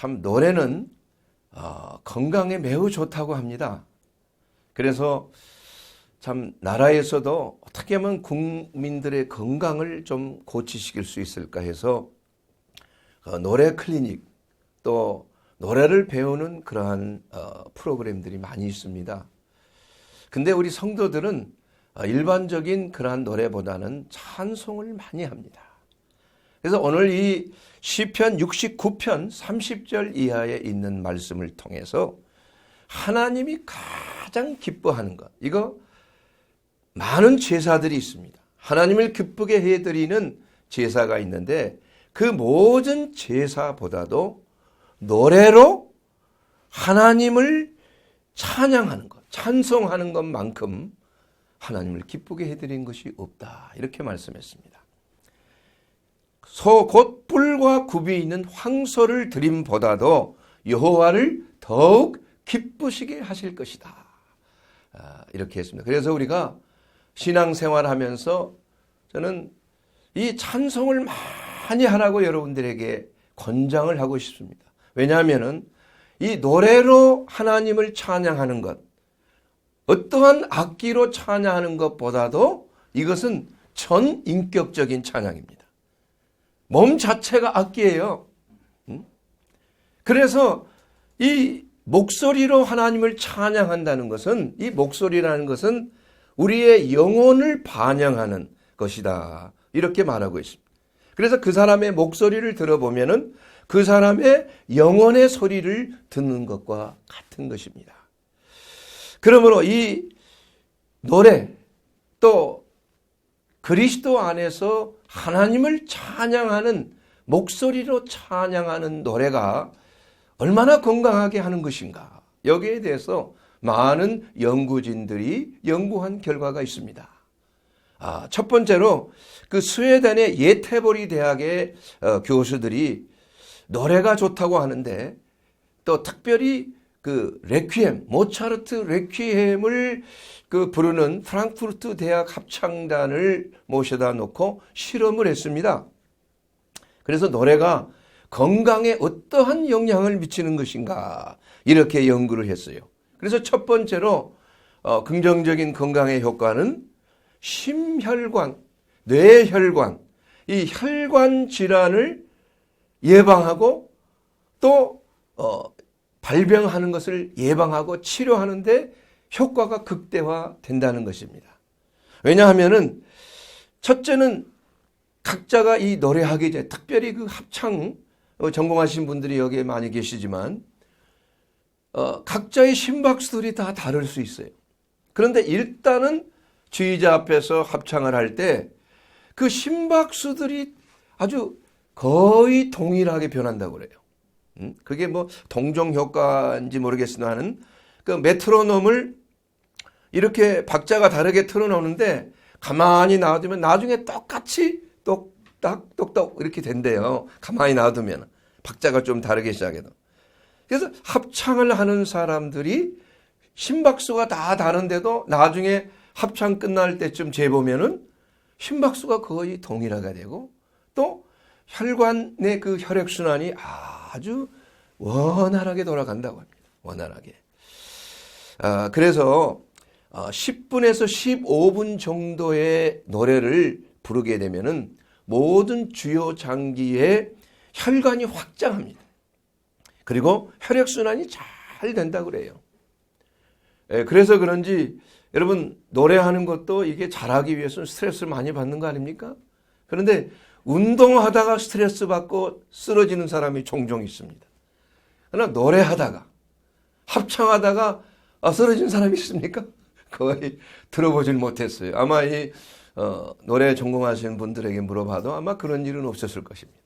참 노래는 건강에 매우 좋다고 합니다. 그래서 참 나라에서도 어떻게 하면 국민들의 건강을 좀 고치시킬 수 있을까 해서 노래 클리닉 또 노래를 배우는 그러한 프로그램들이 많이 있습니다. 근데 우리 성도들은 일반적인 그러한 노래보다는 찬송을 많이 합니다. 그래서 오늘 이 시편 69편 30절 이하에 있는 말씀을 통해서 하나님이 가장 기뻐하는 것, 이거 많은 제사들이 있습니다. 하나님을 기쁘게 해드리는 제사가 있는데 그 모든 제사보다도 노래로 하나님을 찬양하는 것, 찬송하는 것만큼 하나님을 기쁘게 해드린 것이 없다. 이렇게 말씀했습니다. 소 곧 뿔과 굽이 있는 황소를 드림보다도 여호와를 더욱 기쁘시게 하실 것이다. 이렇게 했습니다. 그래서 우리가 신앙생활하면서 저는 이 찬송을 많이 하라고 여러분들에게 권장을 하고 싶습니다. 왜냐하면 이 노래로 하나님을 찬양하는 것, 어떠한 악기로 찬양하는 것보다도 이것은 전인격적인 찬양입니다. 몸 자체가 악기예요. 그래서 이 목소리로 하나님을 찬양한다는 것은, 이 목소리라는 것은 우리의 영혼을 반영하는 것이다. 이렇게 말하고 있습니다. 그래서 그 사람의 목소리를 들어보면은 그 사람의 영혼의 소리를 듣는 것과 같은 것입니다. 그러므로 이 노래 또 그리스도 안에서 하나님을 찬양하는 목소리로 찬양하는 노래가 얼마나 건강하게 하는 것인가. 여기에 대해서 많은 연구진들이 연구한 결과가 있습니다. 첫 번째로 그 스웨덴의 예테보리 대학의 교수들이 노래가 좋다고 하는데 또 특별히 그 레퀴엠, 모차르트 레퀴엠을 부르는 프랑크푸르트 대학 합창단을 모셔다 놓고 실험을 했습니다. 그래서 노래가 건강에 어떠한 영향을 미치는 것인가 이렇게 연구를 했어요. 그래서 첫 번째로 긍정적인 건강의 효과는 심혈관, 뇌혈관, 이 혈관 질환을 예방하고 또 발병하는 것을 예방하고 치료하는데 효과가 극대화된다는 것입니다. 왜냐하면은 첫째는 각자가 이 노래하기 전에 특별히 그 합창 전공하신 분들이 여기에 많이 계시지만 각자의 심박수들이 다 다를 수 있어요. 그런데 일단은 지휘자 앞에서 합창을 할 때 그 심박수들이 아주 거의 동일하게 변한다고 그래요. 그게 뭐 동종 효과인지 모르겠으나는 그 메트로놈을 이렇게 박자가 다르게 틀어놓는데 가만히 놔두면 나중에 똑같이 똑딱 똑딱 이렇게 된대요. 가만히 놔두면 박자가 좀 다르게 시작해도. 그래서 합창을 하는 사람들이 심박수가 다 다른데도 나중에 합창 끝날 때쯤 재보면은 심박수가 거의 동일하게 되고 또 혈관의 그 혈액순환이 아주 원활하게 돌아간다고 합니다. 원활하게. 그래서 10분에서 15분 정도의 노래를 부르게 되면은 모든 주요 장기의 혈관이 확장합니다. 그리고 혈액순환이 잘 된다고 그래요. 그래서 그런지 여러분 노래하는 것도 이게 잘하기 위해서는 스트레스를 많이 받는 거 아닙니까? 그런데 운동하다가 스트레스 받고 쓰러지는 사람이 종종 있습니다. 그러나 노래하다가 합창하다가 쓰러진 사람이 있습니까? 거의 들어보질 못했어요. 아마 이 노래 전공하시는 분들에게 물어봐도 아마 그런 일은 없었을 것입니다.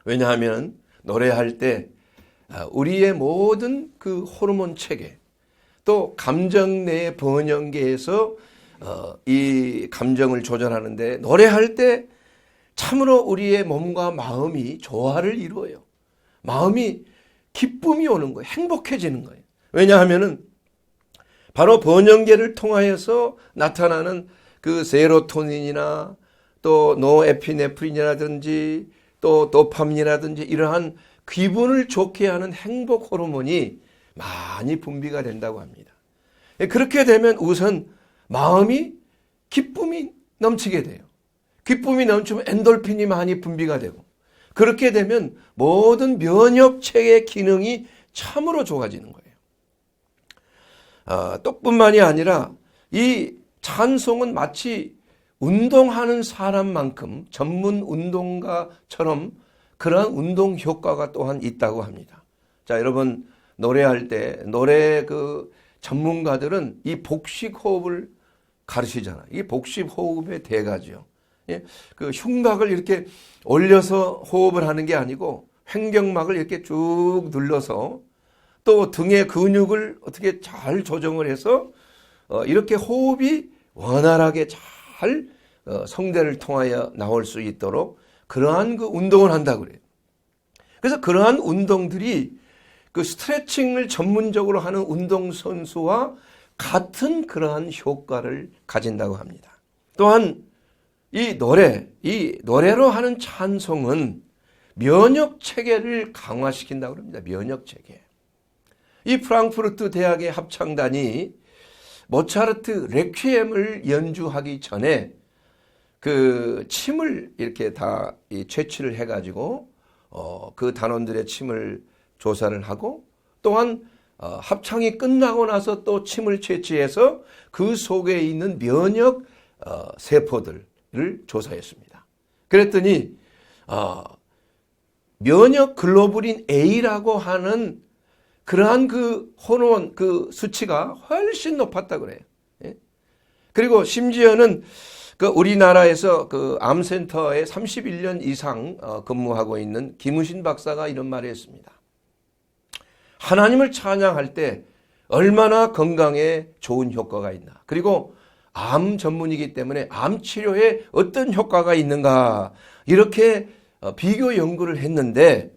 왜냐하면 노래할 때 우리의 모든 그 호르몬 체계 또 감정 내 번영계에서 이 감정을 조절하는데 노래할 때 참으로 우리의 몸과 마음이 조화를 이루어요. 마음이 기쁨이 오는 거예요. 행복해지는 거예요. 왜냐하면은 바로 번영계를 통하여서 나타나는 그 세로토닌이나 또 노에피네프린이라든지 또 도파민이라든지 이러한 기분을 좋게 하는 행복 호르몬이 많이 분비가 된다고 합니다. 그렇게 되면 우선 마음이 기쁨이 넘치게 돼요. 기쁨이 넘치면 엔돌핀이 많이 분비가 되고, 그렇게 되면 모든 면역체계 기능이 참으로 좋아지는 거예요. 또 뿐만이 아니라 이 찬송은 마치 운동하는 사람만큼 전문 운동가처럼 그러한 운동 효과가 또한 있다고 합니다. 자, 여러분 노래할 때 노래 그 전문가들은 이 복식 호흡을 가르치잖아요. 이 복식 호흡의 대가죠. 예? 그 흉곽을 이렇게 올려서 호흡을 하는 게 아니고 횡격막을 이렇게 쭉 눌러서 또 등의 근육을 어떻게 잘 조정을 해서 이렇게 호흡이 원활하게 잘 성대를 통하여 나올 수 있도록 그러한 그 운동을 한다고 그래요. 그래서 그러한 운동들이 그 스트레칭을 전문적으로 하는 운동선수와 같은 그러한 효과를 가진다고 합니다. 또한 이 노래로 하는 찬송은 면역 체계를 강화시킨다고 합니다. 면역 체계. 이 프랑크푸르트 대학의 합창단이 모차르트 레퀴엠을 연주하기 전에 그 침을 이렇게 다 채취를 해가지고 그 단원들의 침을 조사를 하고, 또한 합창이 끝나고 나서 또 침을 채취해서 그 속에 있는 면역 세포들을 조사했습니다. 그랬더니 면역 글로불린 A라고 하는 그러한 그 호르몬 그 수치가 훨씬 높았다고 그래요. 예? 그리고 심지어는 그 우리나라에서 그 암센터에 31년 이상 근무하고 있는 김우신 박사가 이런 말을 했습니다. 하나님을 찬양할 때 얼마나 건강에 좋은 효과가 있나. 그리고 암 전문이기 때문에 암 치료에 어떤 효과가 있는가. 이렇게 비교 연구를 했는데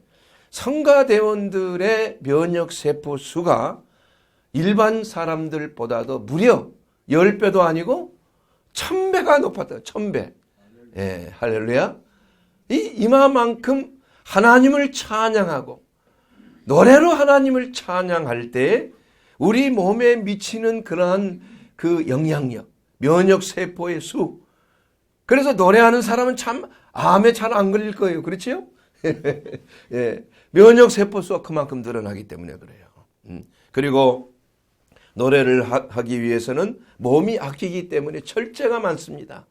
성가대원들의 면역세포 수가 일반 사람들보다도 무려 10배도 아니고 1000배가 높았다. 1000배. 예, 할렐루야. 이마만큼 하나님을 찬양하고 노래로 하나님을 찬양할 때 우리 몸에 미치는 그러한 그 영향력, 면역세포의 수. 그래서 노래하는 사람은 참 암에 잘 안 걸릴 거예요. 그렇지요? 예, 면역세포 수가 그만큼 늘어나기 때문에 그래요. 그리고 노래를 하기 위해서는 몸이 아끼기 때문에 절제가 많습니다.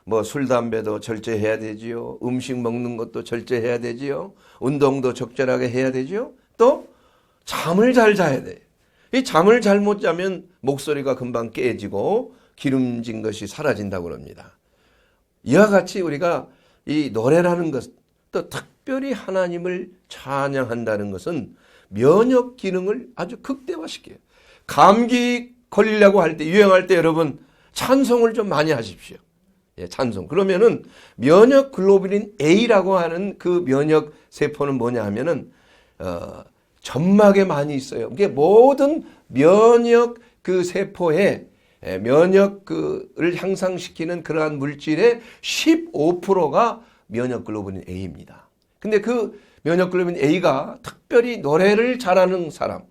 뭐 술, 담배도 절제해야 되지요. 음식 먹는 것도 절제해야 되지요. 운동도 적절하게 해야 되지요. 또 잠을 잘 자야 돼요. 이 잠을 잘못 자면 목소리가 금방 깨지고 기름진 것이 사라진다고 합니다. 이와 같이 우리가 이 노래라는 것, 또 특별히 하나님을 찬양한다는 것은 면역 기능을 아주 극대화시켜요. 감기 걸리려고 할 때, 유행할 때 여러분 찬송을 좀 많이 하십시오. 예, 찬송. 그러면은 면역 글로불린 A라고 하는 그 면역 세포는 뭐냐 하면은 점막에 많이 있어요. 이게 모든 면역 그 세포에 면역을 향상시키는 그러한 물질의 15%가 면역 글로불린 A입니다. 근데 그 면역 글로불린 A가 특별히 노래를 잘하는 사람,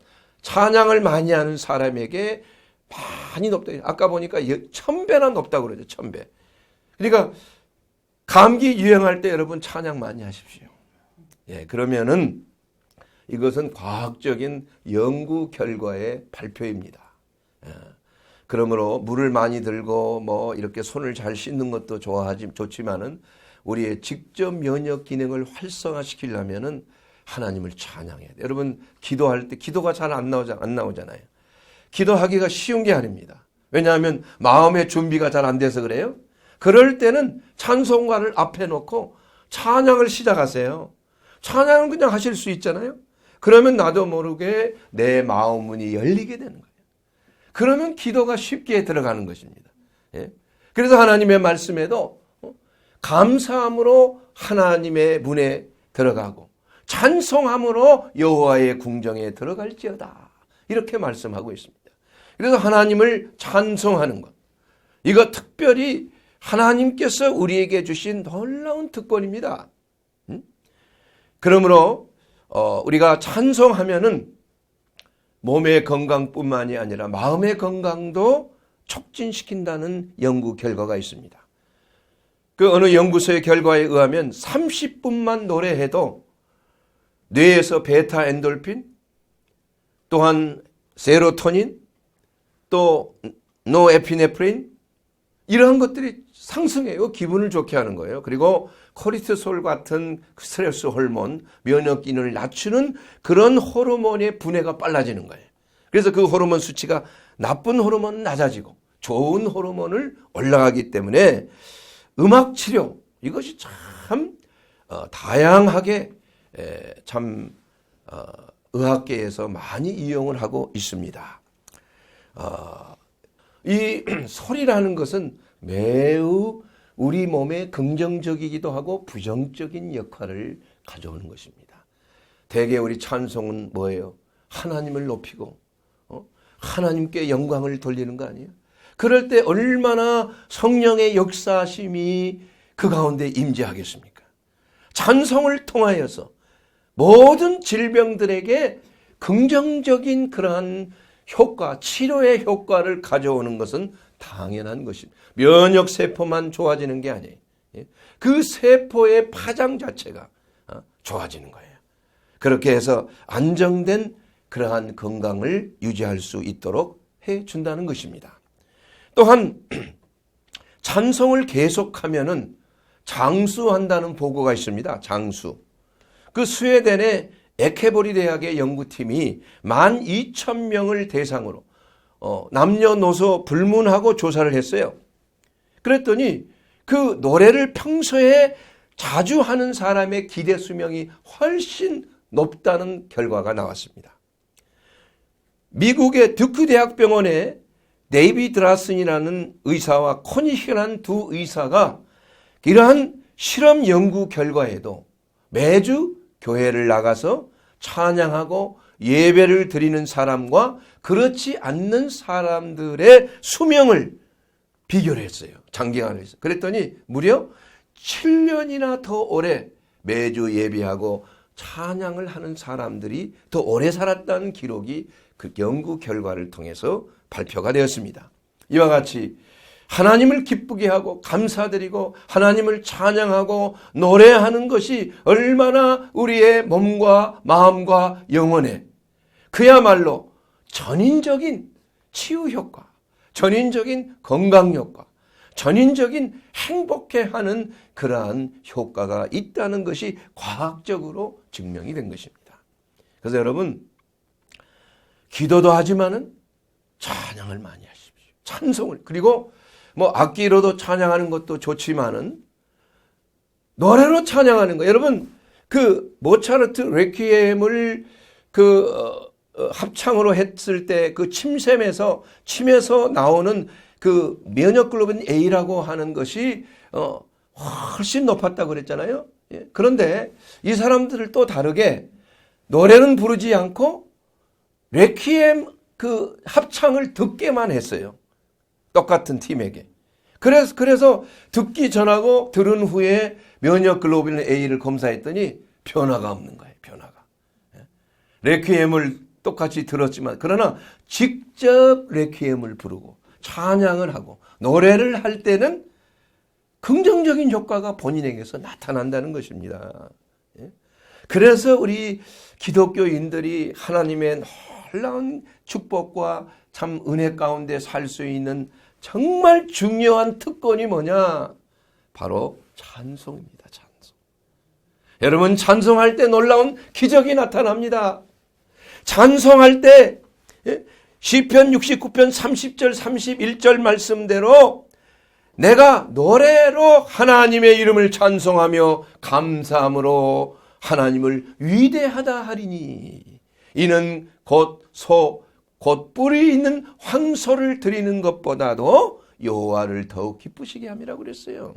찬양을 많이 하는 사람에게 많이 높다. 아까 보니까 1000배나 높다고 그러죠. 1000배. 그러니까 감기 유행할 때 여러분 찬양 많이 하십시오. 예, 그러면은 이것은 과학적인 연구 결과의 발표입니다. 예. 그러므로 물을 많이 들고 뭐 이렇게 손을 잘 씻는 것도 좋지만은 우리의 직접 면역 기능을 활성화시키려면은 하나님을 찬양해야 돼요. 여러분 기도할 때 기도가 잘 안 나오잖아요. 기도하기가 쉬운 게 아닙니다. 왜냐하면 마음의 준비가 잘 안 돼서 그래요. 그럴 때는 찬송가를 앞에 놓고 찬양을 시작하세요. 찬양은 그냥 하실 수 있잖아요. 그러면 나도 모르게 내 마음 문이 열리게 되는 거예요. 그러면 기도가 쉽게 들어가는 것입니다. 예? 그래서 하나님의 말씀에도 감사함으로 하나님의 문에 들어가고 찬송함으로 여호와의 궁정에 들어갈지어다. 이렇게 말씀하고 있습니다. 그래서 하나님을 찬송하는 것. 이거 특별히 하나님께서 우리에게 주신 놀라운 특권입니다. 그러므로 우리가 찬송하면은 몸의 건강뿐만이 아니라 마음의 건강도 촉진시킨다는 연구 결과가 있습니다. 그 어느 연구소의 결과에 의하면 30분만 노래해도 뇌에서 베타 엔돌핀, 또한 세로토닌, 또 노에피네프린 이러한 것들이 상승해요. 기분을 좋게 하는 거예요. 그리고 코르티솔 같은 스트레스 호르몬, 면역 기능을 낮추는 그런 호르몬의 분해가 빨라지는 거예요. 그래서 그 호르몬 수치가 나쁜 호르몬은 낮아지고 좋은 호르몬을 올라가기 때문에 음악 치료 이것이 참 다양하게 참 의학계에서 많이 이용을 하고 있습니다. 이 소리라는 것은 매우 우리 몸에 긍정적이기도 하고 부정적인 역할을 가져오는 것입니다. 대개 우리 찬송은 뭐예요? 하나님을 높이고 하나님께 영광을 돌리는 거 아니에요? 그럴 때 얼마나 성령의 역사심이 그 가운데 임재하겠습니까? 찬송을 통하여서 모든 질병들에게 긍정적인 그러한 효과, 치료의 효과를 가져오는 것은 당연한 것입니다. 면역세포만 좋아지는 게 아니에요. 그 세포의 파장 자체가 좋아지는 거예요. 그렇게 해서 안정된 그러한 건강을 유지할 수 있도록 해준다는 것입니다. 또한 찬송을 계속하면은 장수한다는 보고가 있습니다. 장수. 그 스웨덴의 에케보리 대학의 연구팀이 12,000명을 대상으로 남녀노소 불문하고 조사를 했어요. 그랬더니 그 노래를 평소에 자주 하는 사람의 기대 수명이 훨씬 높다는 결과가 나왔습니다. 미국의 듀크 대학병원의 데이비 드라슨이라는 의사와 코니히라는 두 의사가 이러한 실험 연구 결과에도 매주 교회를 나가서 찬양하고 예배를 드리는 사람과 그렇지 않는 사람들의 수명을 비교를 했어요. 장기간을 했어요. 그랬더니 무려 7년이나 더 오래 매주 예배하고 찬양을 하는 사람들이 더 오래 살았다는 기록이 그 연구 결과를 통해서 발표가 되었습니다. 이와 같이 하나님을 기쁘게 하고 감사드리고 하나님을 찬양하고 노래하는 것이 얼마나 우리의 몸과 마음과 영혼에 그야말로 전인적인 치유 효과, 전인적인 건강 효과, 전인적인 행복해하는 그러한 효과가 있다는 것이 과학적으로 증명이 된 것입니다. 그래서 여러분 기도도 하지만은 찬양을 많이 하십시오. 찬송을. 그리고 뭐 악기로도 찬양하는 것도 좋지만은 노래로 찬양하는 거. 여러분 그 모차르트 레퀴엠을 합창으로 했을 때 그 침샘에서 침에서 나오는 그 면역글로빈 A라고 하는 것이 훨씬 높았다고 그랬잖아요. 그런데 이 사람들을 또 다르게 노래는 부르지 않고 레퀴엠 그 합창을 듣게만 했어요. 똑같은 팀에게. 그래서 듣기 전하고 들은 후에 면역글로빈 A를 검사했더니 변화가 없는 거예요. 변화가. 레퀴엠을 똑같이 들었지만 그러나 직접 레퀴엠을 부르고 찬양을 하고 노래를 할 때는 긍정적인 효과가 본인에게서 나타난다는 것입니다. 그래서 우리 기독교인들이 하나님의 놀라운 축복과 참 은혜 가운데 살 수 있는 정말 중요한 특권이 뭐냐? 바로 찬송입니다. 찬송. 여러분 찬송할 때 놀라운 기적이 나타납니다. 찬송할 때 시편 69편 30절 31절 말씀대로 내가 노래로 하나님의 이름을 찬송하며 감사함으로 하나님을 위대하다 하리니 이는 곧 뿌리 있는 황소를 드리는 것보다도 여호와를 더욱 기쁘시게 함이라고 그랬어요.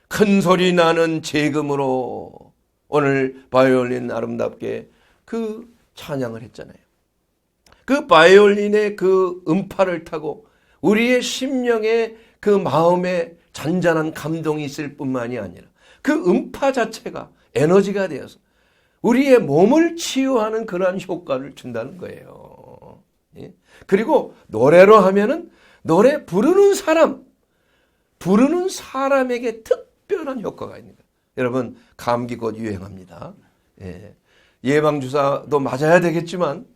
큰 소리 나는 재금으로 오늘 바이올린 아름답게 그 찬양을 했잖아요. 그 바이올린의 그 음파를 타고 우리의 심령에 그 마음에 잔잔한 감동이 있을 뿐만이 아니라 그 음파 자체가 에너지가 되어서 우리의 몸을 치유하는 그러한 효과를 준다는 거예요. 예? 그리고 노래로 하면은 노래 부르는 사람에게 특별한 효과가 있는 거예요. 여러분, 감기 곧 유행합니다. 예. 예방주사도 맞아야 되겠지만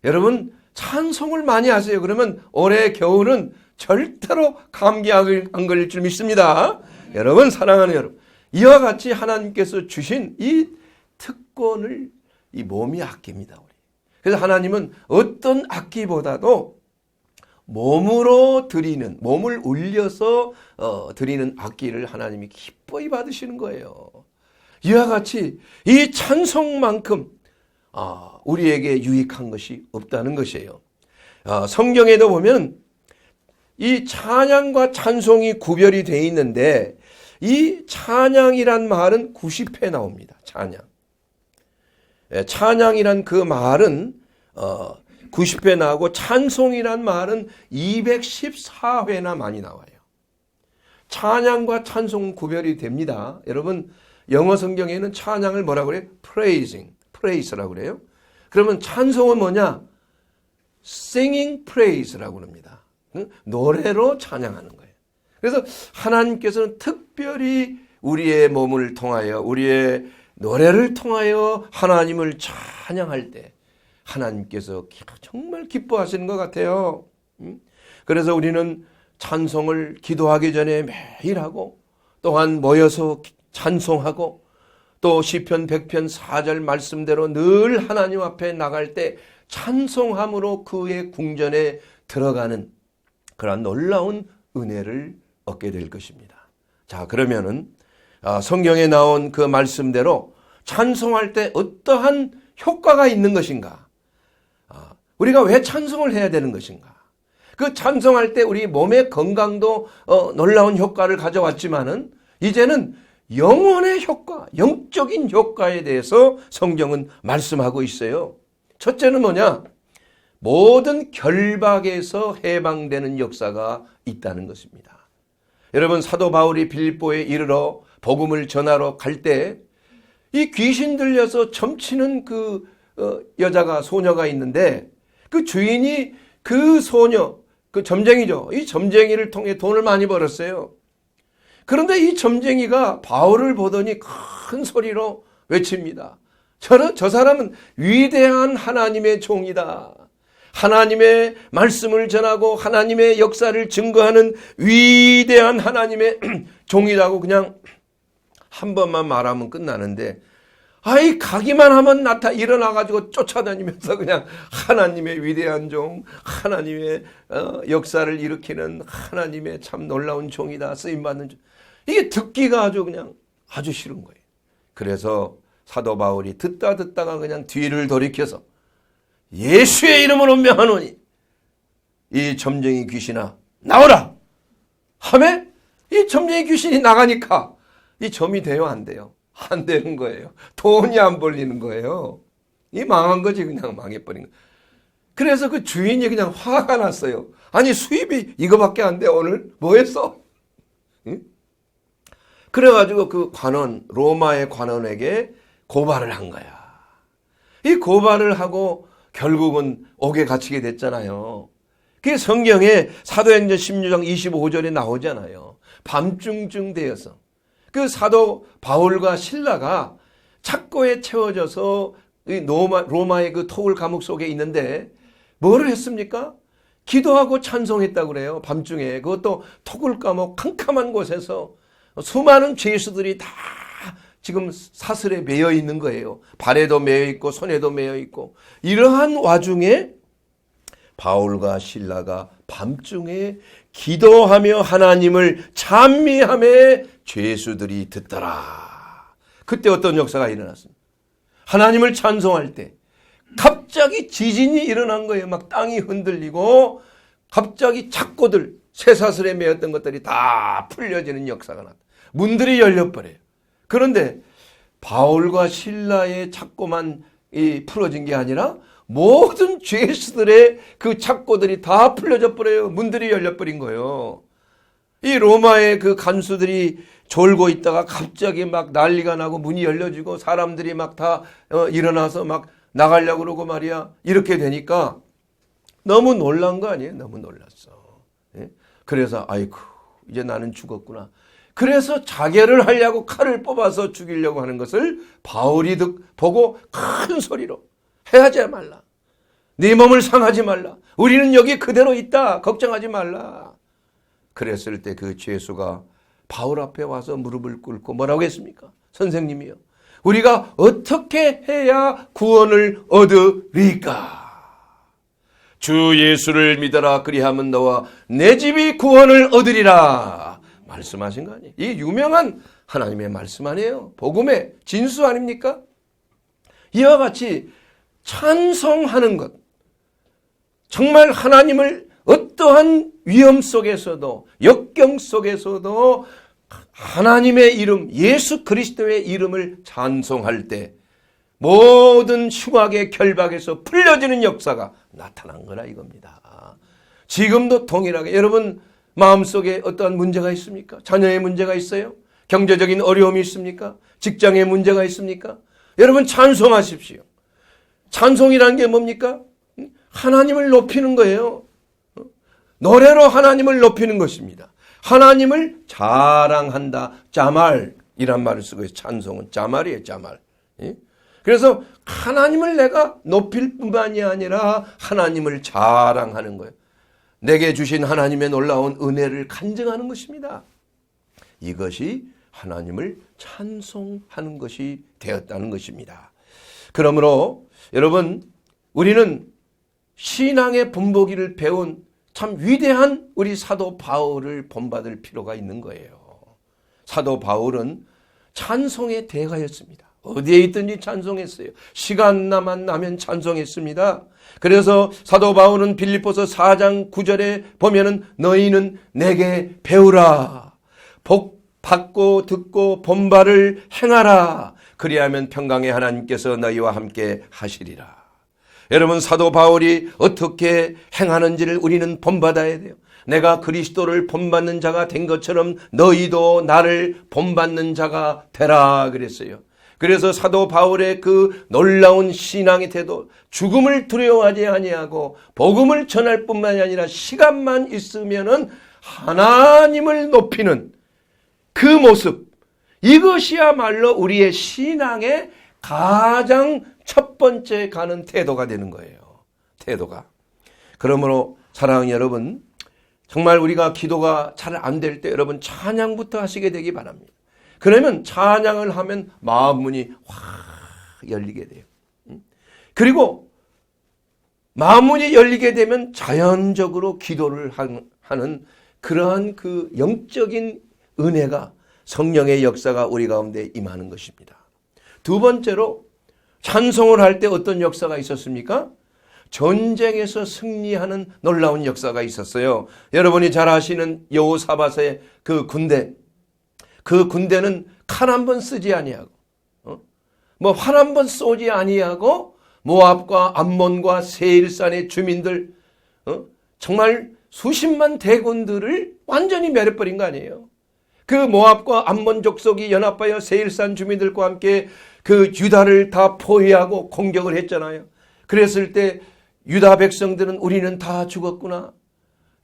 여러분 찬송을 많이 하세요. 그러면 올해 겨울은 절대로 감기 안 걸릴 줄 믿습니다. 여러분, 사랑하는 여러분, 이와 같이 하나님께서 주신 이 특권을 이 몸이 아낍니다. 우리. 그래서 하나님은 어떤 악기보다도 몸으로 드리는, 몸을 울려서 드리는 악기를 하나님이 기뻐히 받으시는 거예요. 이와 같이 이 찬송만큼 우리에게 유익한 것이 없다는 것이에요. 성경에도 보면 이 찬양과 찬송이 구별이 되어 있는데 이 찬양이란 말은 90회 나옵니다. 찬양이란 그 말은 90회 나오고 찬송이란 말은 214회나 많이 나와요. 찬양과 찬송 구별이 됩니다. 여러분, 영어 성경에는 찬양을 뭐라고 그래요? praise라고 그래요. 그러면 찬송은 뭐냐? singing praise라고 합니다. 노래로 찬양하는 거예요. 그래서 하나님께서는 특별히 우리의 몸을 통하여, 우리의 노래를 통하여 하나님을 찬양할 때 하나님께서 정말 기뻐하시는 것 같아요. 그래서 우리는 찬송을 기도하기 전에 매일 하고, 또한 모여서 찬송하고, 또 시편 100편 4절 말씀대로 늘 하나님 앞에 나갈 때 찬송함으로 그의 궁전에 들어가는 그런 놀라운 은혜를 얻게 될 것입니다. 자, 그러면은 성경에 나온 그 말씀대로 찬송할 때 어떠한 효과가 있는 것인가? 우리가 왜 찬송을 해야 되는 것인가? 그 찬송할 때 우리 몸의 건강도 놀라운 효과를 가져왔지만은 이제는 영혼의 효과, 영적인 효과에 대해서 성경은 말씀하고 있어요. 첫째는 뭐냐? 모든 결박에서 해방되는 역사가 있다는 것입니다. 여러분, 사도 바울이 빌립보에 이르러 복음을 전하러 갈 때 이 귀신 들려서 점치는 그 소녀가 있는데 그 주인이 그 소녀, 그 점쟁이죠. 이 점쟁이를 통해 돈을 많이 벌었어요. 그런데 이 점쟁이가 바울을 보더니 큰 소리로 외칩니다. 저 사람은 위대한 하나님의 종이다. 하나님의 말씀을 전하고 하나님의 역사를 증거하는 위대한 하나님의 종이라고 그냥 한 번만 말하면 끝나는데, 가기만 하면 일어나가지고 쫓아다니면서 그냥 하나님의 위대한 종, 하나님의 역사를 일으키는 하나님의 참 놀라운 종이다, 쓰임받는 종. 이게 듣기가 아주 싫은 거예요. 그래서 사도 바울이 듣다가 그냥 뒤를 돌이켜서 예수의 이름으로 명하노니 이 점쟁이 귀신아 나오라 하매 이 점쟁이 귀신이 나가니까 이 점이 돼요, 안 돼요? 안 되는 거예요. 돈이 안 벌리는 거예요. 이 망한 거지, 그냥 망해버린 거. 그래서 그 주인이 그냥 화가 났어요. 아니, 수입이 이거밖에 안 돼, 오늘? 뭐 했어? 응? 그래가지고 그 로마의 관원에게 고발을 한 거야. 이 고발을 하고 결국은 옥에 갇히게 됐잖아요. 그게 성경에 사도행전 16장 25절에 나오잖아요. 밤중쯤 되어서 그 사도 바울과 실라가 착고에 채워져서 로마의 그 토굴 감옥 속에 있는데 뭐를 했습니까? 기도하고 찬송했다고 그래요. 밤중에. 그것도 토굴 감옥 캄캄한 곳에서 수많은 죄수들이 다 지금 사슬에 매여 있는 거예요. 발에도 매여 있고 손에도 매여 있고. 이러한 와중에 바울과 실라가 밤중에 기도하며 하나님을 찬미하며 죄수들이 듣더라. 그때 어떤 역사가 일어났습니다. 하나님을 찬송할 때 갑자기 지진이 일어난 거예요. 막 땅이 흔들리고 갑자기 착고들, 쇠사슬에 매였던 것들이 다 풀려지는 역사가 났다. 문들이 열려버려요. 그런데 바울과 실라의 착고만 풀어진 게 아니라 모든 죄수들의 그 착고들이 다 풀려져 버려요. 문들이 열려버린 거예요. 이 로마의 그 간수들이 졸고 있다가 갑자기 막 난리가 나고 문이 열려지고 사람들이 막 다 일어나서 막 나가려고 그러고 말이야. 이렇게 되니까 너무 놀란 거 아니에요? 너무 놀랐어. 예? 그래서 아이고 이제 나는 죽었구나. 그래서 자결을 하려고 칼을 뽑아서 죽이려고 하는 것을 바울이 보고 큰 소리로 해하지 말라. 네 몸을 상하지 말라. 우리는 여기 그대로 있다. 걱정하지 말라. 그랬을 때 그 죄수가 바울 앞에 와서 무릎을 꿇고 뭐라고 했습니까? 선생님이요. 우리가 어떻게 해야 구원을 얻으리까? 주 예수를 믿어라. 그리하면 너와 내 집이 구원을 얻으리라. 말씀하신 거 아니에요? 이 유명한 하나님의 말씀 아니에요? 복음의 진수 아닙니까? 이와 같이 찬송하는 것, 정말 하나님을 어떠한 위험 속에서도 역경 속에서도 하나님의 이름 예수 그리스도의 이름을 찬송할 때 모든 흉악의 결박에서 풀려지는 역사가 나타난 거라 이겁니다. 지금도 동일하게 여러분 마음속에 어떠한 문제가 있습니까? 자녀의 문제가 있어요? 경제적인 어려움이 있습니까? 직장의 문제가 있습니까? 여러분 찬송하십시오. 찬송이라는 게 뭡니까? 하나님을 높이는 거예요. 노래로 하나님을 높이는 것입니다. 하나님을 자랑한다. 자말이란 말을 쓰고 있어요. 찬송은 자말이에요. 자말. 그래서 하나님을 내가 높일 뿐만이 아니라 하나님을 자랑하는 거예요. 내게 주신 하나님의 놀라운 은혜를 간증하는 것입니다. 이것이 하나님을 찬송하는 것이 되었다는 것입니다. 그러므로 여러분 우리는 신앙의 본보기를 배운 참 위대한 우리 사도 바울을 본받을 필요가 있는 거예요. 사도 바울은 찬송의 대가였습니다. 어디에 있든지 찬송했어요. 시간만 나면 찬송했습니다. 그래서 사도 바울은 빌립보서 4장 9절에 보면은 너희는 내게 배우라. 복 받고 듣고 본바를 행하라. 그리하면 평강의 하나님께서 너희와 함께 하시리라. 여러분 사도 바울이 어떻게 행하는지를 우리는 본받아야 돼요. 내가 그리스도를 본받는 자가 된 것처럼 너희도 나를 본받는 자가 되라 그랬어요. 그래서 사도 바울의 그 놀라운 신앙의 태도, 죽음을 두려워하지 아니하고 복음을 전할 뿐만이 아니라 시간만 있으면은 하나님을 높이는 그 모습, 이것이야말로 우리의 신앙의 가장 첫 번째 가는 태도가 되는 거예요. 태도가. 그러므로 사랑하는 여러분, 정말 우리가 기도가 잘 안 될 때 여러분 찬양부터 하시게 되기 바랍니다. 그러면 찬양을 하면 마음 문이 확 열리게 돼요. 그리고 마음 문이 열리게 되면 자연적으로 기도를 하는 그러한 그 영적인 은혜가 성령의 역사가 우리 가운데 임하는 것입니다. 두 번째로 찬송을 할 때 어떤 역사가 있었습니까? 전쟁에서 승리하는 놀라운 역사가 있었어요. 여러분이 잘 아시는 여호사밧의 그 군대, 그 군대는 칼 한 번 쓰지 아니하고 활 한 번 쏘지 아니하고 모압과 암몬과 세일산의 주민들 정말 수십만 대군들을 완전히 멸해버린 거 아니에요. 그 모압과 암몬 족속이 연합하여 세일산 주민들과 함께 그 유다를 다 포위하고 공격을 했잖아요. 그랬을 때 유다 백성들은 우리는 다 죽었구나.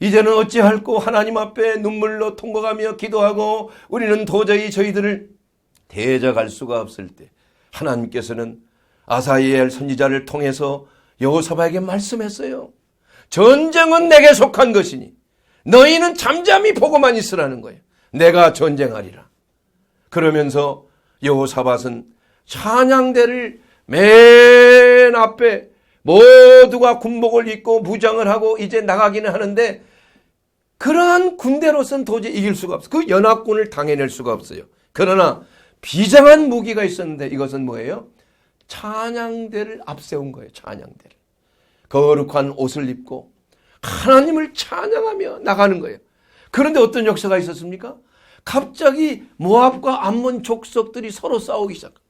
이제는 어찌할꼬 하나님 앞에 눈물로 통곡하며 기도하고 우리는 도저히 저희들을 대적할 수가 없을 때 하나님께서는 아사이엘 선지자를 통해서 여호사밧에게 말씀했어요. 전쟁은 내게 속한 것이니 너희는 잠잠히 보고만 있으라는 거예요. 내가 전쟁하리라. 그러면서 여호사밧은 찬양대를 맨 앞에 모두가 군복을 입고 무장을 하고 이제 나가기는 하는데 그러한 군대로서는 도저히 이길 수가 없어요. 그 연합군을 당해낼 수가 없어요. 그러나 비장한 무기가 있었는데 이것은 뭐예요? 찬양대를 앞세운 거예요. 찬양대를. 거룩한 옷을 입고 하나님을 찬양하며 나가는 거예요. 그런데 어떤 역사가 있었습니까? 갑자기 모압과 암몬 족속들이 서로 싸우기 시작합니다.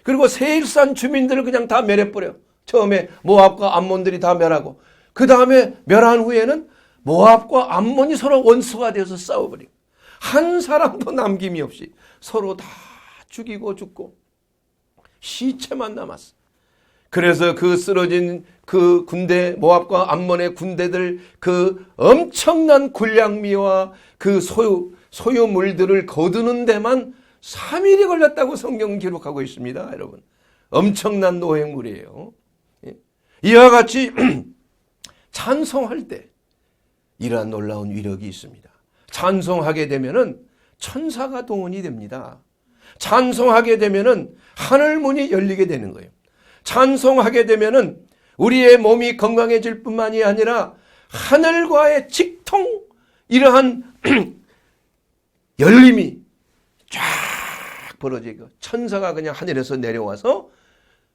그리고 세일산 주민들을 그냥 다 멸해버려요. 처음에 모압과 암몬들이 다 멸하고 그 다음에 멸한 후에는 모압과 암몬이 서로 원수가 되어서 싸워버리고 한 사람도 남김이 없이 서로 다 죽이고 죽고 시체만 남았어. 그래서 그 쓰러진 그 군대, 모압과 암몬의 군대들, 그 엄청난 군량미와 그 소유물들을 거두는 데만 3일이 걸렸다고 성경은 기록하고 있습니다, 여러분. 엄청난 노획물이에요. 이와 같이 찬송할 때 이러한 놀라운 위력이 있습니다. 찬송하게 되면은 천사가 동원이 됩니다. 찬송하게 되면은 하늘 문이 열리게 되는 거예요. 찬송하게 되면은 우리의 몸이 건강해질 뿐만이 아니라 하늘과의 직통, 이러한 열림이 쫙 벌어지고 천사가 그냥 하늘에서 내려와서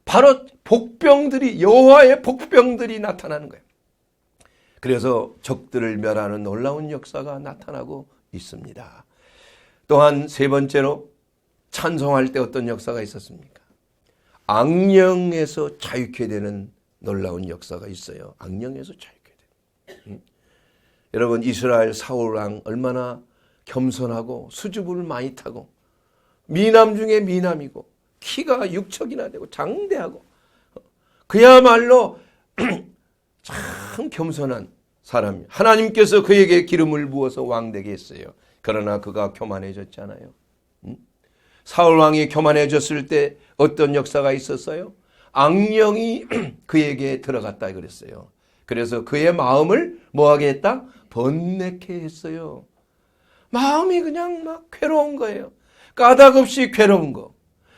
바로 복병들이, 여호와의 복병들이 나타나는 거예요. 그래서 적들을 멸하는 놀라운 역사가 나타나고 있습니다. 또한 세 번째로 찬송할 때 어떤 역사가 있었습니까? 악령에서 자유케 되는 놀라운 역사가 있어요. 악령에서 자유케 되는. 여러분, 이스라엘 사울왕 얼마나 겸손하고 수줍음을 많이 타고 미남 중에 미남이고 키가 6척이나 되고 장대하고 그야말로 참 겸손한 사람이, 하나님께서 그에게 기름을 부어서 왕되게 했어요. 그러나 그가 교만해졌잖아요. 사울왕이 교만해졌을 때 어떤 역사가 있었어요? 악령이 그에게 들어갔다 그랬어요. 그래서 그의 마음을 뭐하게 했다? 번뇌케 했어요. 마음이 그냥 막 괴로운 거예요. 까닭 없이 괴로운 거.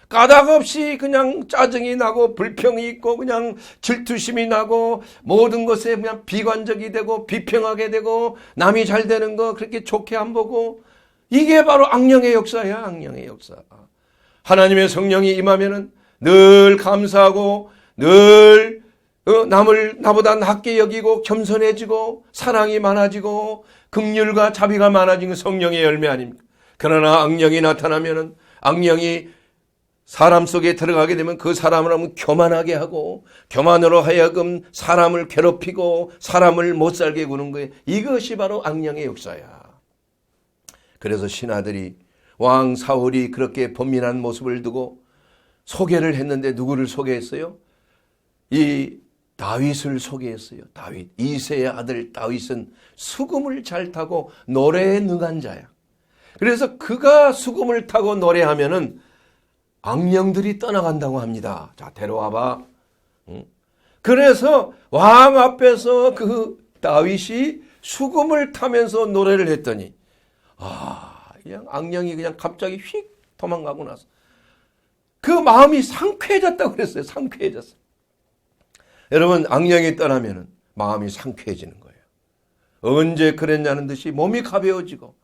까닭 없이 그냥 짜증이 나고 불평이 있고 그냥 질투심이 나고 모든 것에 그냥 비관적이 되고 비평하게 되고 남이 잘 되는 거 그렇게 좋게 안 보고, 이게 바로 악령의 역사야. 악령의 역사. 하나님의 성령이 임하면은 늘 감사하고 늘 남을 나보다 낮게 여기고 겸손해지고 사랑이 많아지고 긍휼과 자비가 많아지는 성령의 열매 아닙니까? 그러나 악령이 나타나면은, 악령이 사람 속에 들어가게 되면 그 사람을 하면 교만하게 하고 교만으로 하여금 사람을 괴롭히고 사람을 못 살게 구는 거예요. 이것이 바로 악령의 역사야. 그래서 신하들이 왕 사울이 그렇게 번민한 모습을 두고 소개를 했는데 누구를 소개했어요? 이 다윗을 소개했어요. 다윗. 이새의 아들 다윗은 수금을 잘 타고 노래에 능한 자야. 그래서 그가 수금을 타고 노래하면은 악령들이 떠나간다고 합니다. 자, 데려와봐. 그래서 왕 앞에서 그 다윗이 수금을 타면서 노래를 했더니, 그냥 악령이 그냥 갑자기 휙 도망가고 나서 그 마음이 상쾌해졌다고 그랬어요. 상쾌해졌어. 여러분, 악령이 떠나면은 마음이 상쾌해지는 거예요. 언제 그랬냐는 듯이 몸이 가벼워지고,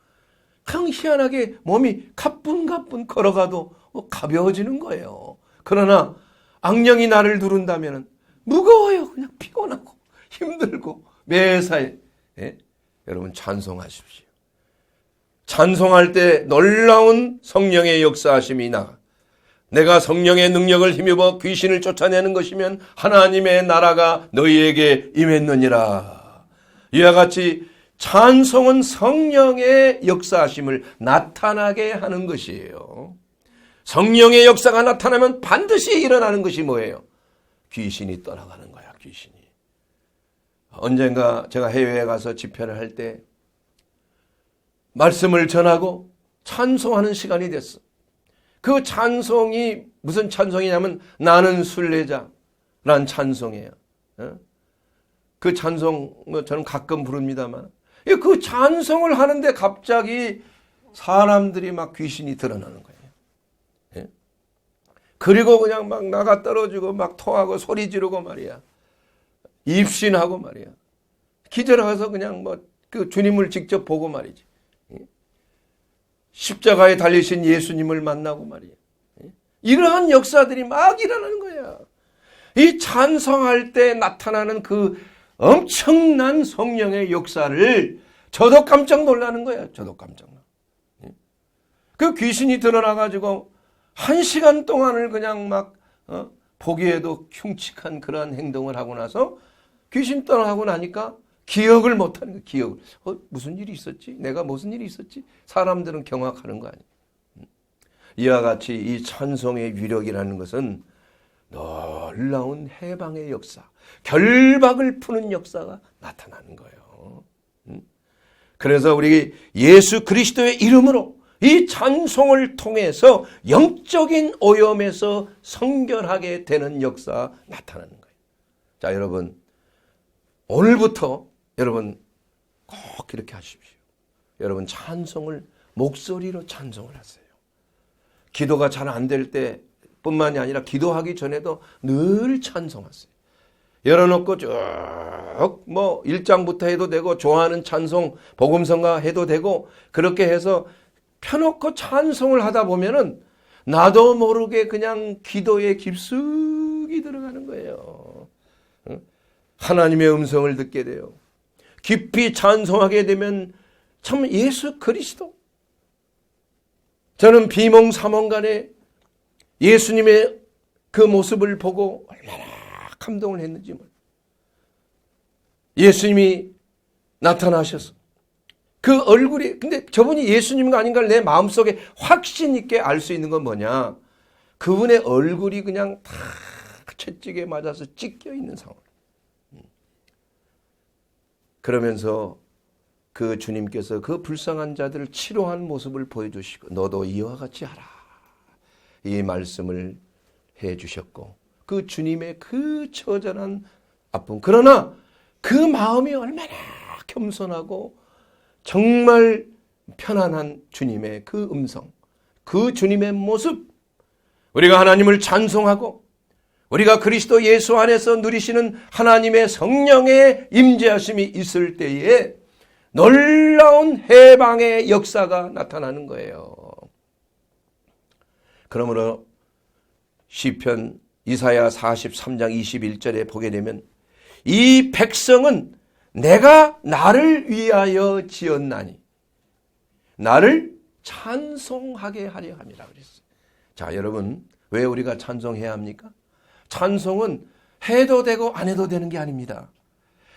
그냥 희한하게 몸이 가뿐가뿐 걸어가도 가벼워지는 거예요. 그러나 악령이 나를 누른다면 무거워요. 그냥 피곤하고 힘들고 매사에. 여러분, 찬송하십시오. 찬송할 때 놀라운 성령의 역사하심이 나. 내가 성령의 능력을 힘입어 귀신을 쫓아내는 것이면 하나님의 나라가 너희에게 임했느니라. 이와 같이 찬송은 성령의 역사하심을 나타나게 하는 것이에요. 성령의 역사가 나타나면 반드시 일어나는 것이 뭐예요? 귀신이 떠나가는 거야, 귀신이. 언젠가 제가 해외에 가서 집회를 할 때 말씀을 전하고 찬송하는 시간이 됐어. 그 찬송이 무슨 찬송이냐면 나는 순례자란 찬송이에요. 그 찬송 저는 가끔 부릅니다만, 그 찬송을 하는데 갑자기 사람들이 막 귀신이 드러나는 거예요. 그리고 그냥 막 나가 떨어지고 막 토하고 소리 지르고 말이야. 입신하고 말이야. 기절해서 그냥 뭐 그 주님을 직접 보고 말이지. 십자가에 달리신 예수님을 만나고 말이야. 이러한 역사들이 막 일어나는 거야. 이 찬송할 때 나타나는 그 엄청난 성령의 역사를 저도 깜짝 놀라는 거야. 저도 깜짝 놀라. 그 귀신이 드러나가지고 1시간 동안을 그냥 막 보기에도 흉측한 그러한 행동을 하고 나서 귀신 떠나고 나니까 기억을 못하는 거예요. 기억을. 무슨 일이 있었지? 내가 무슨 일이 있었지? 사람들은 경악하는 거 아니에요. 이와 같이 이 찬송의 위력이라는 것은 놀라운 해방의 역사, 결박을 푸는 역사가 나타나는 거예요. 그래서 우리 예수 그리스도의 이름으로 이 찬송을 통해서 영적인 오염에서 성결하게 되는 역사 나타나는 거예요. 자, 여러분, 오늘부터 여러분 꼭 이렇게 하십시오. 여러분 찬송을 목소리로 찬송을 하세요. 기도가 잘 안 될 때 뿐만이 아니라 기도하기 전에도 늘 찬송하세요. 열어놓고 쭉 1장부터 해도 되고 좋아하는 찬송 복음성가 해도 되고 그렇게 해서 펴놓고 찬송을 하다 보면은 나도 모르게 그냥 기도에 깊숙이 들어가는 거예요. 하나님의 음성을 듣게 돼요. 깊이 찬송하게 되면 참 예수 그리스도, 저는 비몽사몽간에 예수님의 그 모습을 보고 얼마나 감동을 했는지 몰라요. 예수님이 나타나셔서 그 얼굴이, 근데 저분이 예수님인가 아닌가를 내 마음속에 확신 있게 알 수 있는 건 뭐냐, 그분의 얼굴이 그냥 다 채찍에 맞아서 찢겨 있는 상황. 그러면서 그 주님께서 그 불쌍한 자들을 치료한 모습을 보여주시고 너도 이와 같이 하라, 이 말씀을 해주셨고 그 주님의 그 처절한 아픔, 그러나 그 마음이 얼마나 겸손하고 정말 편안한 주님의 그 음성, 그 주님의 모습, 우리가 하나님을 찬송하고 우리가 그리스도 예수 안에서 누리시는 하나님의 성령의 임재하심이 있을 때에 놀라운 해방의 역사가 나타나는 거예요. 그러므로 시편 이사야 43장 21절에 보게 되면 이 백성은 내가 나를 위하여 지었나니 나를 찬송하게 하려 함이라 그랬어요. 자, 여러분, 왜 우리가 찬송해야 합니까? 찬송은 해도 되고 안 해도 되는 게 아닙니다.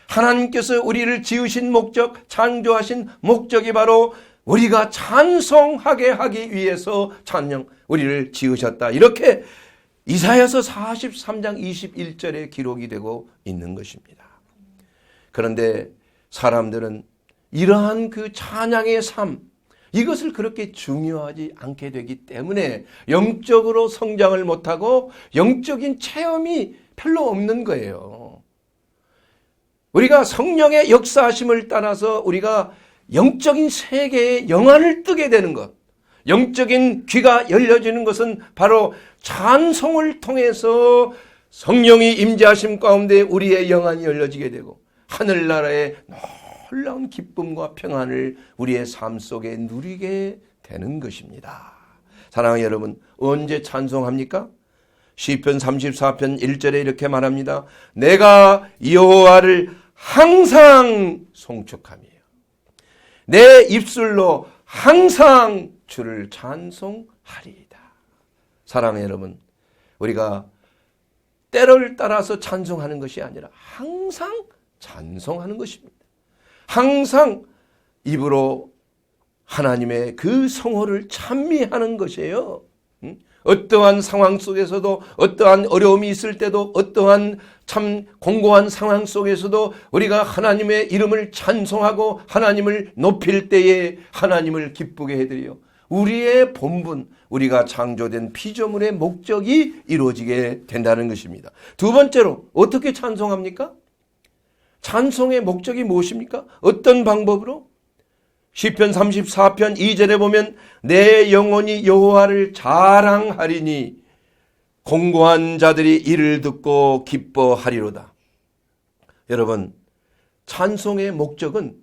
하나님께서 우리를 지으신 목적, 창조하신 목적이 바로 우리가 찬송하게 하기 위해서 우리를 지으셨다. 이렇게 이사야서 43장 21절에 기록이 되고 있는 것입니다. 그런데 사람들은 이러한 그 찬양의 삶, 이것을 그렇게 중요하지 않게 되기 때문에 영적으로 성장을 못하고 영적인 체험이 별로 없는 거예요. 우리가 성령의 역사하심을 따라서 우리가 영적인 세계에 영안을 뜨게 되는 것, 영적인 귀가 열려지는 것은 바로 찬송을 통해서 성령이 임재하심 가운데 우리의 영안이 열려지게 되고 하늘나라의 놀라운 기쁨과 평안을 우리의 삶 속에 누리게 되는 것입니다. 사랑하는 여러분, 언제 찬송합니까? 시편 34편 1절에 이렇게 말합니다. 내가 여호와를 항상 송축하며 내 입술로 항상 주를 찬송하리이다. 사랑하는 여러분, 우리가 때를 따라서 찬송하는 것이 아니라 항상 찬송하는 것입니다. 항상 입으로 하나님의 그 성호를 찬미하는 것이에요. 어떠한 상황 속에서도, 어떠한 어려움이 있을 때도, 어떠한 참 공고한 상황 속에서도 우리가 하나님의 이름을 찬송하고 하나님을 높일 때에 하나님을 기쁘게 해드려 우리의 본분, 우리가 창조된 피조물의 목적이 이루어지게 된다는 것입니다. 두 번째로 어떻게 찬송합니까? 찬송의 목적이 무엇입니까? 어떤 방법으로? 시편 34편 2절에 보면 내 영혼이 여호와를 자랑하리니 공고한 자들이 이를 듣고 기뻐하리로다. 여러분, 찬송의 목적은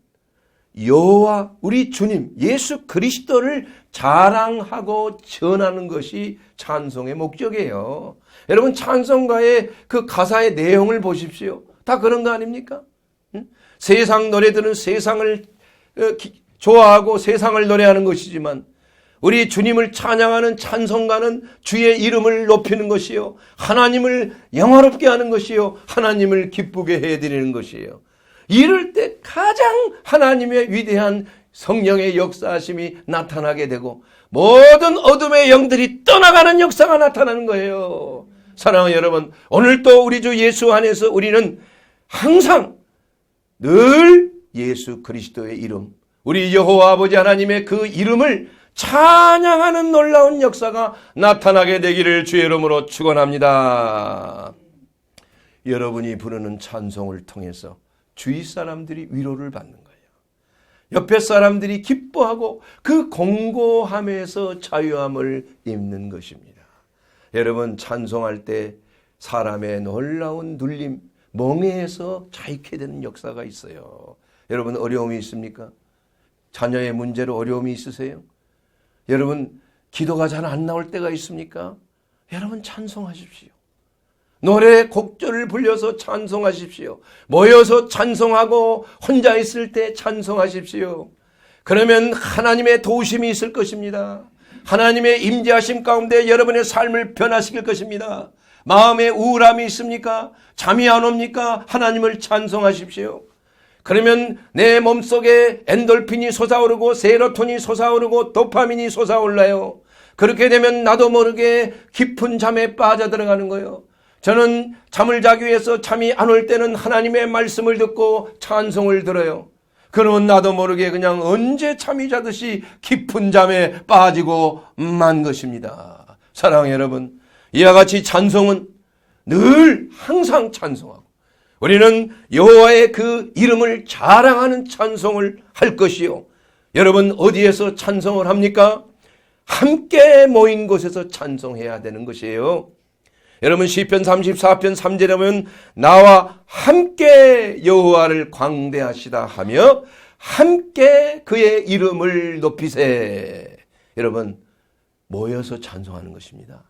여호와 우리 주님 예수 그리스도를 자랑하고 전하는 것이 찬송의 목적이에요. 여러분, 찬송가의 그 가사의 내용을 보십시오. 다 그런 거 아닙니까? 세상 노래들은 세상을 좋아하고 세상을 노래하는 것이지만 우리 주님을 찬양하는 찬송가는 주의 이름을 높이는 것이요, 하나님을 영화롭게 하는 것이요, 하나님을 기쁘게 해드리는 것이에요. 이럴 때 가장 하나님의 위대한 성령의 역사하심이 나타나게 되고 모든 어둠의 영들이 떠나가는 역사가 나타나는 거예요. 사랑하는 여러분, 오늘도 우리 주 예수 안에서 우리는 항상 늘 예수 그리스도의 이름, 우리 여호와 아버지 하나님의 그 이름을 찬양하는 놀라운 역사가 나타나게 되기를 주의 이름으로 축원합니다. 여러분이 부르는 찬송을 통해서 주위 사람들이 위로를 받는 거예요. 옆에 사람들이 기뻐하고 그 공고함에서 자유함을 입는 것입니다. 여러분, 찬송할 때 사람의 놀라운 눌림, 멍에에서 자유케 되는 역사가 있어요. 여러분, 어려움이 있습니까? 자녀의 문제로 어려움이 있으세요? 여러분, 기도가 잘 안 나올 때가 있습니까? 여러분, 찬송하십시오. 노래 곡절을 불려서 찬송하십시오. 모여서 찬송하고 혼자 있을 때 찬송하십시오. 그러면 하나님의 도우심이 있을 것입니다. 하나님의 임재하심 가운데 여러분의 삶을 변화시킬 것입니다. 마음에 우울함이 있습니까? 잠이 안 옵니까? 하나님을 찬송하십시오. 그러면 내 몸속에 엔돌핀이 솟아오르고 세로토닌이 솟아오르고 도파민이 솟아올라요. 그렇게 되면 나도 모르게 깊은 잠에 빠져들어가는 거예요. 저는 잠을 자기 위해서 잠이 안 올 때는 하나님의 말씀을 듣고 찬송을 들어요. 그러면 나도 모르게 그냥 언제 잠이 자듯이 깊은 잠에 빠지고 만 것입니다. 사랑하는 여러분, 이와 같이 찬송은 늘 항상 찬송하고 우리는 여호와의 그 이름을 자랑하는 찬송을 할 것이요. 여러분, 어디에서 찬송을 합니까? 함께 모인 곳에서 찬송해야 되는 것이에요. 여러분, 시편 34편 3절에 보면 나와 함께 여호와를 광대하시다 하며 함께 그의 이름을 높이세. 여러분, 모여서 찬송하는 것입니다.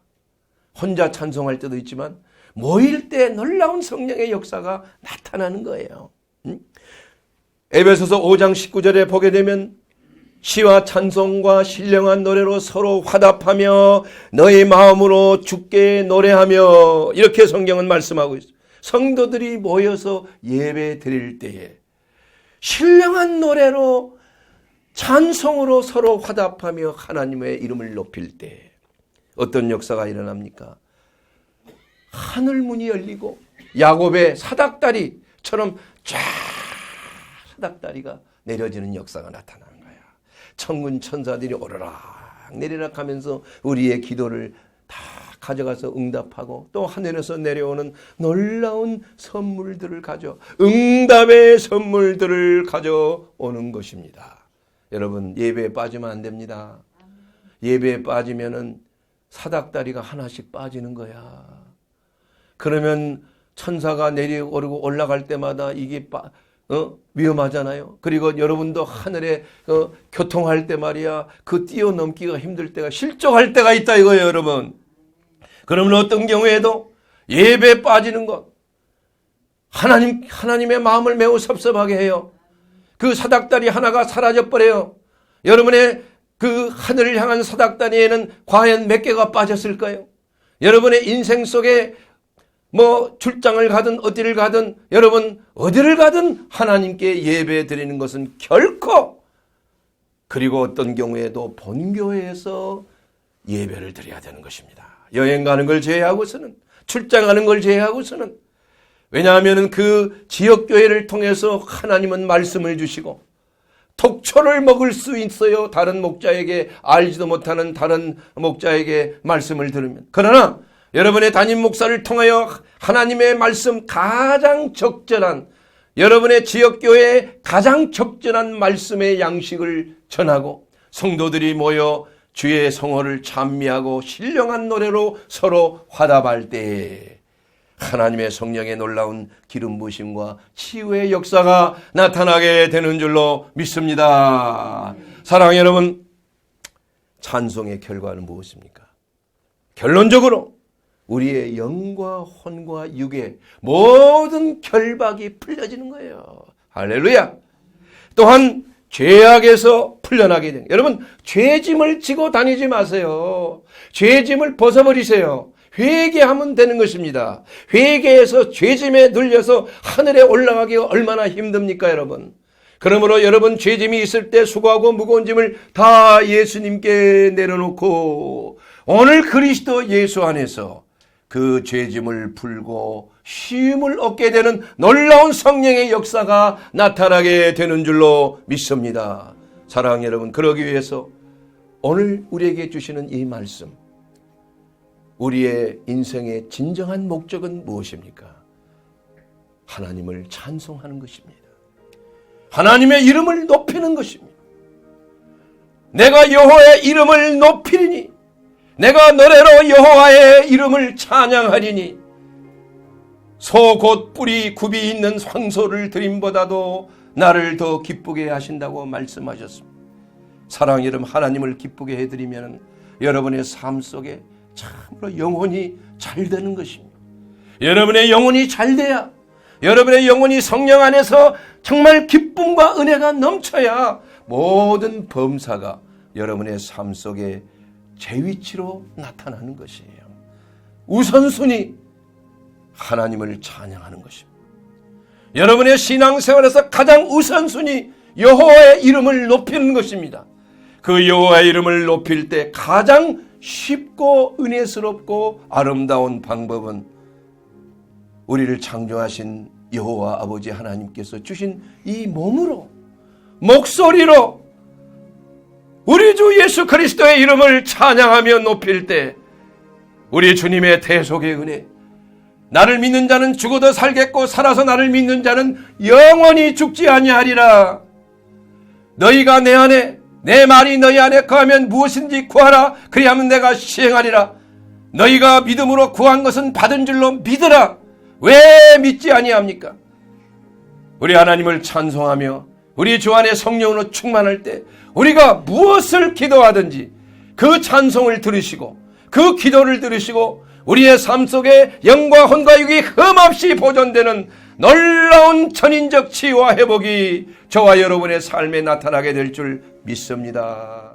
혼자 찬송할 때도 있지만 모일 때 놀라운 성령의 역사가 나타나는 거예요. 에베소서 5장 19절에 보게 되면 시와 찬송과 신령한 노래로 서로 화답하며 너희 마음으로 주께 노래하며, 이렇게 성경은 말씀하고 있어요. 성도들이 모여서 예배 드릴 때에 신령한 노래로 찬송으로 서로 화답하며 하나님의 이름을 높일 때 어떤 역사가 일어납니까? 하늘문이 열리고 야곱의 사닥다리처럼 쫙 사닥다리가 내려지는 역사가 나타나는 거야. 천군 천사들이 오르락 내리락 하면서 우리의 기도를 다 가져가서 응답하고 또 하늘에서 내려오는 놀라운 선물들을 응답의 선물들을 가져오는 것입니다. 여러분, 예배에 빠지면 안 됩니다. 예배에 빠지면은 사닥다리가 하나씩 빠지는 거야. 그러면 천사가 내려오르고 올라갈 때마다 이게 위험하잖아요. 그리고 여러분도 하늘에 교통할 때 말이야, 그 뛰어넘기가 힘들 때가, 실족할 때가 있다 이거예요, 여러분. 그러면 어떤 경우에도 예배에 빠지는 것, 하나님의 마음을 매우 섭섭하게 해요. 그 사닥다리 하나가 사라져버려요. 여러분의 그 하늘을 향한 사닥다리에는 과연 몇 개가 빠졌을까요? 여러분의 인생 속에 출장을 가든 어디를 가든, 여러분 어디를 가든 하나님께 예배 드리는 것은 결코, 그리고 어떤 경우에도 본교회에서 예배를 드려야 되는 것입니다. 여행 가는 걸 제외하고서는, 출장 가는 걸 제외하고서는. 왜냐하면 그 지역교회를 통해서 하나님은 말씀을 주시고 톡초를 먹을 수 있어요. 다른 목자에게, 알지도 못하는 다른 목자에게 말씀을 들으면. 그러나 여러분의 담임 목사를 통하여 하나님의 말씀, 가장 적절한, 여러분의 지역교회에 가장 적절한 말씀의 양식을 전하고 성도들이 모여 주의 성호를 찬미하고 신령한 노래로 서로 화답할 때에 하나님의 성령의 놀라운 기름 부으심과 치유의 역사가 나타나게 되는 줄로 믿습니다. 사랑하는 여러분, 찬송의 결과는 무엇입니까? 결론적으로 우리의 영과 혼과 육의 모든 결박이 풀려지는 거예요. 할렐루야. 또한 죄악에서 풀려나게 되는, 여러분 죄짐을 지고 다니지 마세요. 죄짐을 벗어버리세요. 회개하면 되는 것입니다. 회개해서 죄짐에 눌려서 하늘에 올라가기가 얼마나 힘듭니까, 여러분? 그러므로 여러분 죄짐이 있을 때 수고하고 무거운 짐을 다 예수님께 내려놓고 오늘 그리스도 예수 안에서 그 죄짐을 풀고 쉼을 얻게 되는 놀라운 성령의 역사가 나타나게 되는 줄로 믿습니다. 사랑하는 여러분, 그러기 위해서 오늘 우리에게 주시는 이 말씀, 우리의 인생의 진정한 목적은 무엇입니까? 하나님을 찬송하는 것입니다. 하나님의 이름을 높이는 것입니다. 내가 여호와의 이름을 높이리니, 내가 노래로 여호와의 이름을 찬양하리니, 소 곧 뿔이 굽이 있는 황소를 드림보다도 나를 더 기쁘게 하신다고 말씀하셨습니다. 사랑하는 여러분, 하나님을 기쁘게 해드리면 여러분의 삶 속에 참으로 영혼이 잘 되는 것입니다. 여러분의 영혼이 잘 돼야, 여러분의 영혼이 성령 안에서 정말 기쁨과 은혜가 넘쳐야 모든 범사가 여러분의 삶 속에 제 위치로 나타나는 것이에요. 우선순위, 하나님을 찬양하는 것입니다. 여러분의 신앙생활에서 가장 우선순위, 여호와의 이름을 높이는 것입니다. 그 여호와의 이름을 높일 때 가장 쉽고 은혜스럽고 아름다운 방법은 우리를 창조하신 여호와 아버지 하나님께서 주신 이 몸으로, 목소리로 우리 주 예수 그리스도의 이름을 찬양하며 높일 때 우리 주님의 대속의 은혜, 나를 믿는 자는 죽어도 살겠고 살아서 나를 믿는 자는 영원히 죽지 아니하리라. 너희가 내 안에, 내 말이 너희 안에 거하면 무엇인지 구하라. 그리하면 내가 시행하리라. 너희가 믿음으로 구한 것은 받은 줄로 믿으라. 왜 믿지 아니합니까? 우리 하나님을 찬송하며 우리 주 안에 성령으로 충만할 때 우리가 무엇을 기도하든지 그 찬송을 들으시고 그 기도를 들으시고 우리의 삶 속에 영과 혼과 육이 흠없이 보존되는 놀라운 전인적 치유와 회복이 저와 여러분의 삶에 나타나게 될 줄 믿습니다.